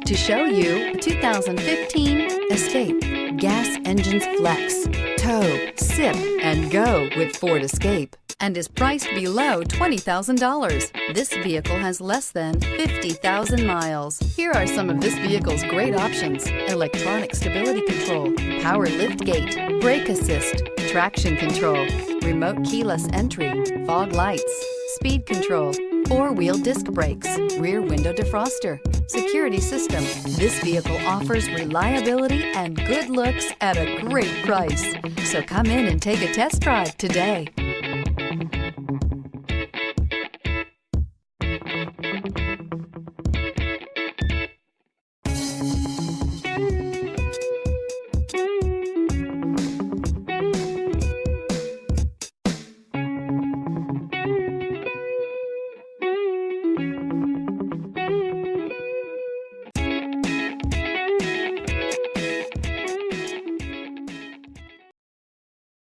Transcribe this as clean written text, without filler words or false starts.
to show you the 2015 Escape. Gas engines flex, tow, sip, and go with Ford Escape, and is priced below $20,000. This vehicle has less than 50,000 miles. Here are some of this vehicle's great options: electronic stability control, power liftgate, brake assist, traction control, remote keyless entry, fog lights, speed control, four-wheel disc brakes, rear window defroster, security system. This vehicle offers reliability and good looks at a great price. So come in and take a test drive today.